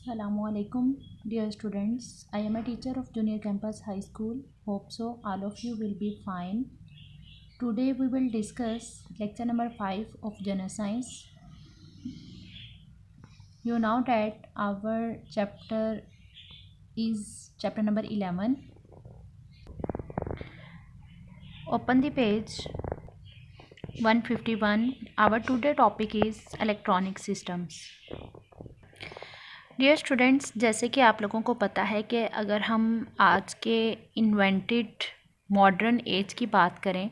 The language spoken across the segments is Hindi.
Assalamualaikum, dear students. I am a teacher of Junior Campus High School. Hope so all of you will be fine. Today we will discuss lecture number 5 of General Science. You know that our chapter is chapter number 11. Open the page 151. Our today topic is electronic systems. Dear students, जैसे कि आप लोगों को पता है कि अगर हम आज के इन्वेंटेड मॉडर्न एज की बात करें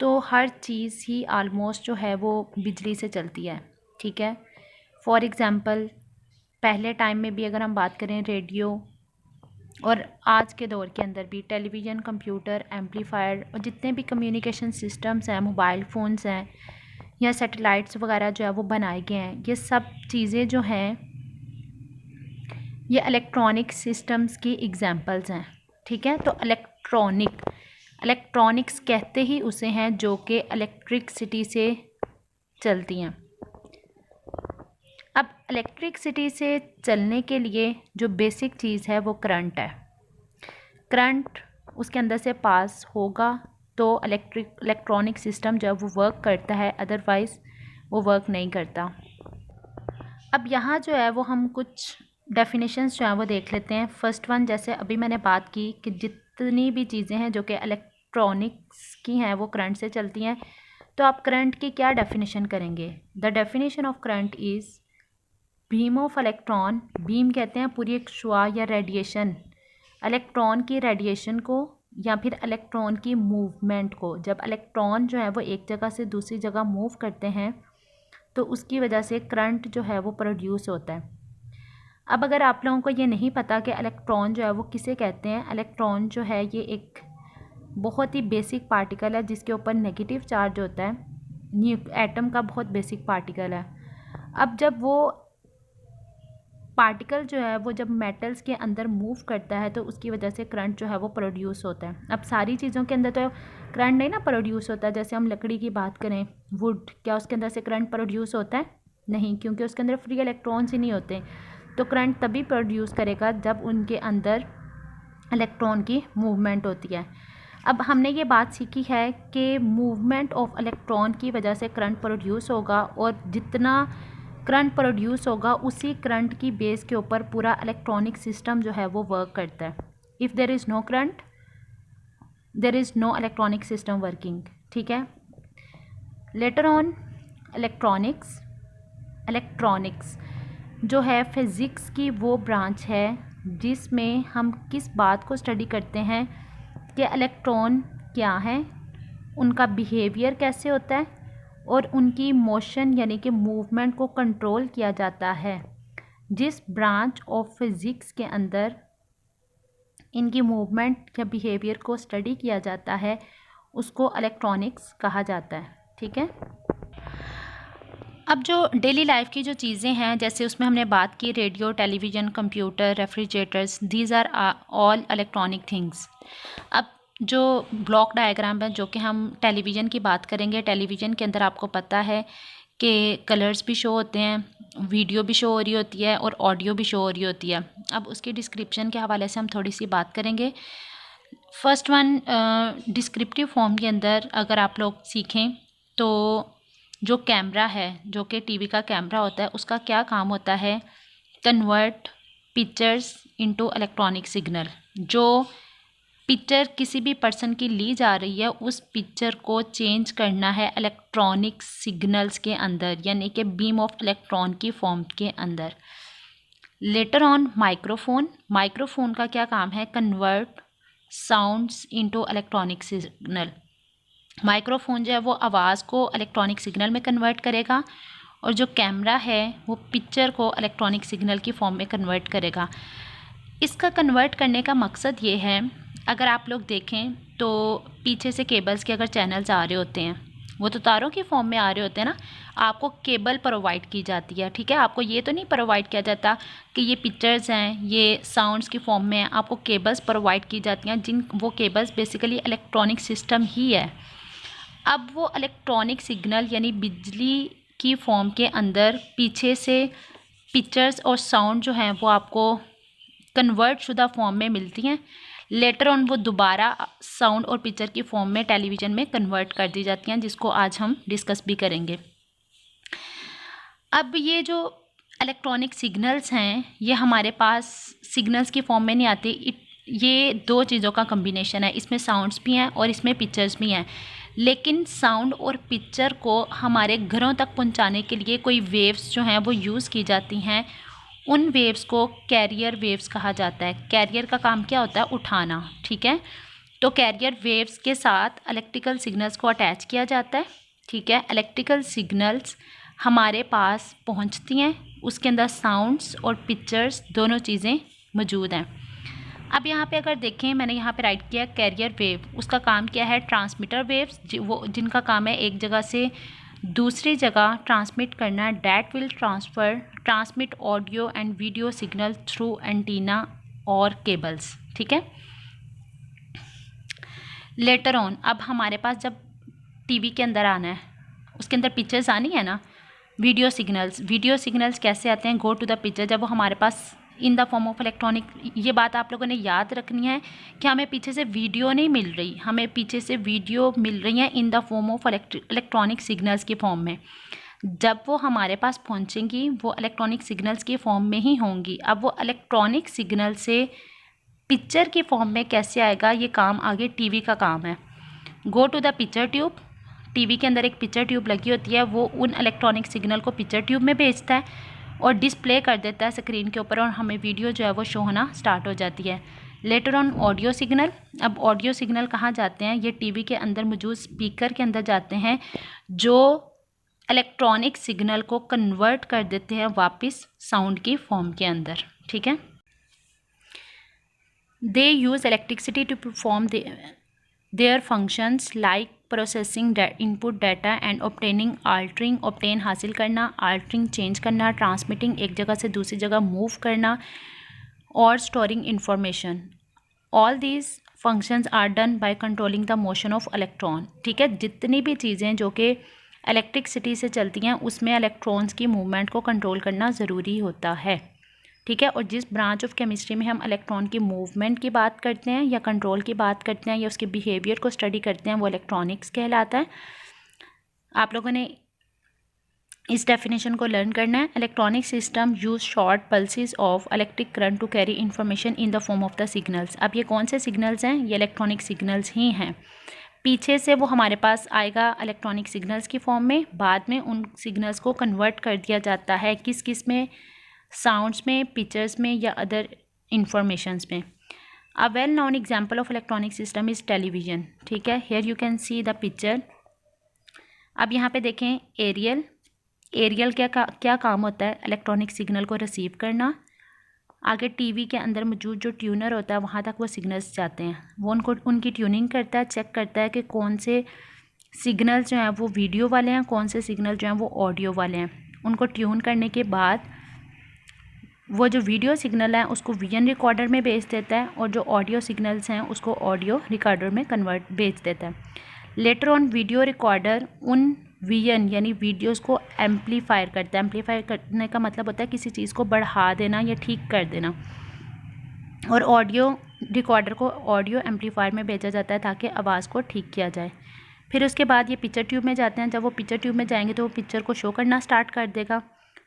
तो हर चीज़ ही आलमोस्ट जो है वो बिजली से चलती है। ठीक है, फॉर एग्ज़ाम्पल पहले टाइम में भी अगर हम बात करें रेडियो, और आज के दौर के अंदर भी टेलीविज़न, कंप्यूटर, एम्पलीफायर और जितने भी कम्युनिकेशन सिस्टम्स हैं, मोबाइल फ़ोन्स हैं या सैटेलाइट्स वगैरह जो है वो बनाए गए हैं। ये सब चीज़ें जो हैं ये इलेक्ट्रॉनिक सिस्टम्स की एग्जांपल्स हैं। ठीक है, तो इलेक्ट्रॉनिक्स कहते ही उसे हैं जो कि इलेक्ट्रिसिटी से चलती हैं। अब इलेक्ट्रिसिटी से चलने के लिए जो बेसिक चीज़ है वो करंट है। करंट उसके अंदर से पास होगा तो इलेक्ट्रॉनिक सिस्टम जो है वो वर्क करता है, अदरवाइज़ वो वर्क नहीं करता। अब यहाँ जो है वो हम कुछ डेफिनेशंस जो हैं वो देख लेते हैं। फर्स्ट वन, जैसे अभी मैंने बात की कि जितनी भी चीज़ें हैं जो कि इलेक्ट्रॉनिक्स की हैं वो करंट से चलती हैं, तो आप करंट की क्या डेफिनेशन करेंगे? The definition of current is beam of electron. Beam कहते हैं पूरी एक शुआ या रेडिएशन, इलेक्ट्रॉन की रेडिएशन को या फिर इलेक्ट्रॉन की मूवमेंट को। जब इलेक्ट्रॉन जो है वो एक जगह से दूसरी जगह मूव करते हैं तो उसकी वजह से करंट जो है वो प्रोड्यूस होता है। अब अगर आप लोगों को ये नहीं पता कि इलेक्ट्रॉन जो है वो किसे कहते हैं, इलेक्ट्रॉन जो है ये एक बहुत ही बेसिक पार्टिकल है जिसके ऊपर नेगेटिव चार्ज होता है। एटम का बहुत बेसिक पार्टिकल है। अब जब वो पार्टिकल जो है वो जब मेटल्स के अंदर मूव करता है तो उसकी वजह से करंट जो है वो प्रोड्यूस होता है। अब सारी चीज़ों के अंदर तो करंट नहीं ना प्रोड्यूस होता। जैसे हम लकड़ी की बात करें, वुड, क्या उसके अंदर से करंट प्रोड्यूस होता है? नहीं, क्योंकि उसके अंदर फ्री इलेक्ट्रॉन्स ही नहीं होते। तो करंट तभी प्रोड्यूस करेगा जब उनके अंदर इलेक्ट्रॉन की मूवमेंट होती है। अब हमने ये बात सीखी है कि मूवमेंट ऑफ इलेक्ट्रॉन की वजह से करंट प्रोड्यूस होगा, और जितना करंट प्रोड्यूस होगा उसी करंट की बेस के ऊपर पूरा इलेक्ट्रॉनिक सिस्टम जो है वो वर्क करता है। If there is no current there is no electronic system working. ठीक है, लेटर ऑन इलेक्ट्रॉनिक्स जो है फिज़िक्स की वो ब्रांच है जिसमें हम किस बात को स्टडी करते हैं कि इलेक्ट्रॉन क्या है, उनका बिहेवियर कैसे होता है और उनकी मोशन यानी कि मूवमेंट को कंट्रोल किया जाता है। जिस ब्रांच ऑफ फिज़िक्स के अंदर इनकी मूवमेंट या बिहेवियर को स्टडी किया जाता है उसको इलेक्ट्रॉनिक्स कहा जाता है। ठीक है, अब जो डेली लाइफ की जो चीज़ें हैं, जैसे उसमें हमने बात की radio, television, computer, refrigerators, these are all electronic things. अब जो ब्लॉक डायग्राम है, जो कि हम टेलीविज़न की बात करेंगे, टेलीविज़न के अंदर आपको पता है कि कलर्स भी शो होते हैं, वीडियो भी शो हो रही होती है और ऑडियो भी शो हो रही होती है। अब उसकी डिस्क्रिप्शन के हवाले से हम थोड़ी सी बात करेंगे। फर्स्ट वन, डिस्क्रिप्टिव फॉर्म के अंदर अगर आप लोग सीखें तो जो कैमरा है, जो कि टीवी का कैमरा होता है, उसका क्या काम होता है? Convert pictures into electronic signal. जो पिक्चर किसी भी पर्सन की ली जा रही है उस पिक्चर को चेंज करना है इलेक्ट्रॉनिक सिग्नल्स के अंदर, यानी कि बीम ऑफ इलेक्ट्रॉन की फॉर्म के अंदर। लेटर ऑन माइक्रोफोन का क्या काम है? Convert sounds into electronic signal. Microphone जो है वो आवाज़ को इलेक्ट्रॉनिक सिग्नल में कन्वर्ट करेगा, और जो कैमरा है वो पिक्चर को इलेक्ट्रॉनिक सिग्नल की फॉर्म में कन्वर्ट करेगा। इसका कन्वर्ट करने का मकसद ये है, अगर आप लोग देखें तो पीछे से केबल्स के अगर चैनल्स आ रहे होते हैं वो तो तारों की फॉर्म में आ रहे होते हैं ना, आपको केबल प्रोवाइड की जाती है। ठीक है, आपको ये तो नहीं प्रोवाइड किया जाता कि ये पिक्चर्स हैं ये साउंड्स की फॉर्म में हैं, आपको केबल्स प्रोवाइड की जाती हैं, जिन वो केबल्स बेसिकली इलेक्ट्रॉनिक सिस्टम ही है। अब वो इलेक्ट्रॉनिक सिग्नल यानी बिजली की फॉर्म के अंदर पीछे से पिक्चर्स और साउंड जो हैं वो आपको कन्वर्ट शुदा फॉर्म में मिलती हैं। लेटर ऑन वो दोबारा साउंड और पिक्चर की फॉर्म में टेलीविज़न में कन्वर्ट कर दी जाती हैं, जिसको आज हम डिस्कस भी करेंगे। अब ये जो इलेक्ट्रॉनिक सिग्नल्स हैं ये हमारे पास सिग्नल्स की फॉर्म में नहीं आती। ये दो चीज़ों का कम्बिनेशन है, इसमें साउंड्स भी हैं और इसमें पिक्चर्स भी हैं। लेकिन साउंड और पिक्चर को हमारे घरों तक पहुंचाने के लिए कोई वेव्स जो हैं वो यूज़ की जाती हैं। उन वेव्स को कैरियर वेव्स कहा जाता है। कैरियर का काम क्या होता है? उठाना, ठीक है। तो कैरियर वेव्स के साथ इलेक्ट्रिकल सिग्नल्स को अटैच किया जाता है, ठीक है। इलेक्ट्रिकल सिग्नल्स हमारे पास पहुंचती हैं, उसके अंदर साउंड्स और पिक्चर्स दोनों चीज़ें मौजूद हैं। अब यहाँ पे अगर देखें, मैंने यहाँ पे राइट किया कैरियर वेव, उसका काम क्या है? ट्रांसमीटर वेव्स, वो जिनका काम है एक जगह से दूसरी जगह ट्रांसमिट करना। That will transmit audio and video signal through antenna और केबल्स, ठीक है। लेटर ऑन, अब हमारे पास जब टीवी के अंदर आना है, उसके अंदर पिक्चर्स आनी है ना, वीडियो सिग्नल्स कैसे आते हैं? गो टू द पिक्चर, जब वो हमारे पास in the form of electronic, ये बात आप लोगों ने याद रखनी है कि हमें पीछे से वीडियो नहीं मिल रही, हमें पीछे से वीडियो मिल रही है इन the form of electronic signals की फॉर्म में। जब वो हमारे पास पहुंचेंगी वो इलेक्ट्रॉनिक सिग्नल्स की फॉर्म में ही होंगी। अब वो इलेक्ट्रॉनिक सिग्नल से पिक्चर की फॉर्म में कैसे आएगा, ये काम आगे टीवी का काम है। Go to the picture tube, TV के अंदर एक पिक्चर ट्यूब लगी होती है, वो उन इलेक्ट्रॉनिक सिग्नल को पिक्चर ट्यूब में भेजता है और डिस्प्ले कर देता है स्क्रीन के ऊपर, और हमें वीडियो जो है वो शो होना स्टार्ट हो जाती है। लेटर ऑन ऑडियो सिग्नल, अब ऑडियो सिग्नल कहाँ जाते हैं? ये टीवी के अंदर मौजूद स्पीकर के अंदर जाते हैं, जो इलेक्ट्रॉनिक सिग्नल को कन्वर्ट कर देते हैं वापस साउंड की फॉर्म के अंदर, ठीक है। They use electricity to perform their functions like processing input data and obtaining, altering, obtain हासिल करना, अल्टरिंग चेंज करना, ट्रांसमिटिंग एक जगह से दूसरी जगह मूव करना, और storing information. All these functions are done by controlling the motion of electron, ठीक है। जितनी भी चीज़ें जो कि इलेक्ट्रिसिटी से चलती हैं उसमें इलेक्ट्रॉन्स की मूवमेंट को कंट्रोल करना ज़रूरी होता है, ठीक है। और जिस ब्रांच ऑफ केमिस्ट्री में हम इलेक्ट्रॉन की मूवमेंट की बात करते हैं या कंट्रोल की बात करते हैं या उसके बिहेवियर को स्टडी करते हैं वो इलेक्ट्रॉनिक्स कहलाता है। आप लोगों ने इस डेफिनेशन को लर्न करना है। Electronic system use short pulses of electric current to carry information in the form of the signals. अब ये कौन से सिग्नल्स हैं? ये इलेक्ट्रॉनिक सिग्नल्स ही हैं। पीछे से वो हमारे पास आएगा इलेक्ट्रॉनिक सिग्नल्स की फॉर्म में, बाद में उन सिग्नल्स को कन्वर्ट कर दिया जाता है किस में? साउंड्स में, पिक्चर्स में या अदर इंफॉर्मेशंस में। A well known example of electronic system is television, ठीक है। Here you can see the picture. अब यहाँ पे देखें एरियल क्या काम होता है? इलेक्ट्रॉनिक सिग्नल को रिसीव करना। आगे टीवी के अंदर मौजूद जो ट्यूनर होता है वहाँ तक वो सिग्नल्स जाते हैं, वो उनकी ट्यूनिंग करता है, चेक करता है कि कौन से सिग्नल जो हैं वो वीडियो वाले हैं, कौन से सिग्नल जो हैं वो ऑडियो वाले हैं। उनको ट्यून करने के बाद वो जो वीडियो सिग्नल है उसको वीएन रिकॉर्डर में भेज देता है और जो ऑडियो सिग्नल्स हैं उसको ऑडियो रिकॉर्डर में भेज देता है। लेटर ऑन वीडियो रिकॉर्डर उन वीएन यानी वीडियोस को एम्पलीफायर करता है। एम्पलीफायर करने का मतलब होता है किसी चीज़ को बढ़ा देना या ठीक कर देना, और ऑडियो रिकॉर्डर को ऑडियो एम्पलीफायर में भेजा जाता है ताकि आवाज़ को ठीक किया जाए। फिर उसके बाद ये पिक्चर ट्यूब में जाते हैं। जब वो पिक्चर ट्यूब में जाएंगे तो वो पिक्चर को शो करना स्टार्ट कर देगा,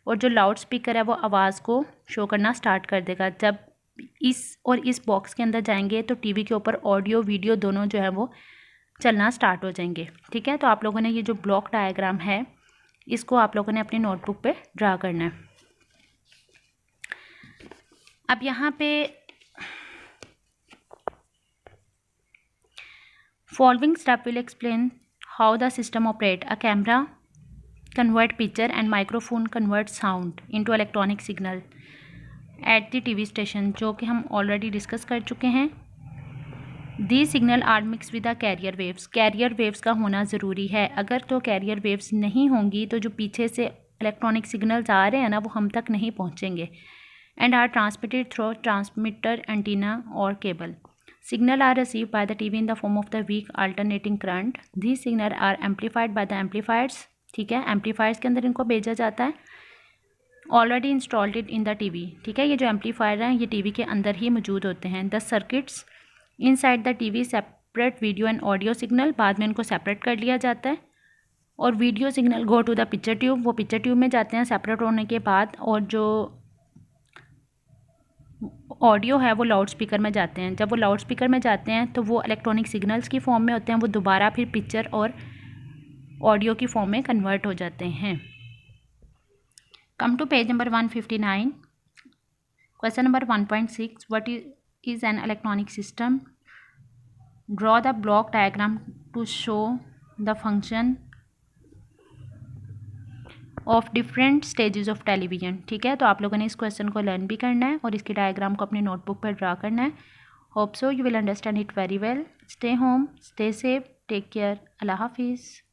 और जो लाउड स्पीकर है वो आवाज़ को शो करना स्टार्ट कर देगा। जब इस बॉक्स के अंदर जाएंगे तो टीवी के ऊपर ऑडियो वीडियो दोनों जो है वो चलना स्टार्ट हो जाएंगे, ठीक है। तो आप लोगों ने ये जो ब्लॉक डायग्राम है इसको आप लोगों ने अपनी नोटबुक पे ड्रा करना है। अब यहाँ पे following step will explain how the system operate. A camera convert picture and microphone convert sound into electronic signal at the TV station, जो कि हम ऑलरेडी डिस्कस कर चुके हैं। These signal are mixed with the carrier waves। Carrier waves का होना ज़रूरी है, अगर तो कैरियर वेव्स नहीं होंगी तो जो पीछे से इलेक्ट्रॉनिक सिग्नल्स आ रहे हैं ना वो हम तक नहीं पहुंचेंगे। And are transmitted through transmitter, antenna और cable. Signal are received by the TV in the form of the weak alternating current। These signal are amplified by the amplifiers, ठीक है। एम्पलीफायर्स के अंदर इनको भेजा जाता है already installed it in the TV. ठीक है, ये जो एम्पलीफायर हैं ये टीवी के अंदर ही मौजूद होते हैं। The circuits inside the TV separate video and audio signal, बाद में उनको सेपरेट कर लिया जाता है। और video signal go to the picture tube, वो पिक्चर ट्यूब में जाते हैं सेपरेट होने के बाद, और जो ऑडियो है वो लाउड स्पीकर में जाते हैं। जब वो लाउड स्पीकर में जाते हैं तो वो इलेक्ट्रॉनिक सिग्नल्स की फॉर्म में होते हैं, वो दोबारा फिर पिक्चर और ऑडियो की फॉर्म में कन्वर्ट हो जाते हैं। Come to page number 159, question number 1.6, what is an electronic system? Draw the block diagram to show the function of different stages of television. ठीक है, तो आप लोगों ने इस क्वेश्चन को लर्न भी करना है और इसकी डायग्राम को अपनी नोटबुक पर ड्रा करना है। Hope so you will understand it very well. Stay home, stay safe, take care, अल्लाह हाफिज़।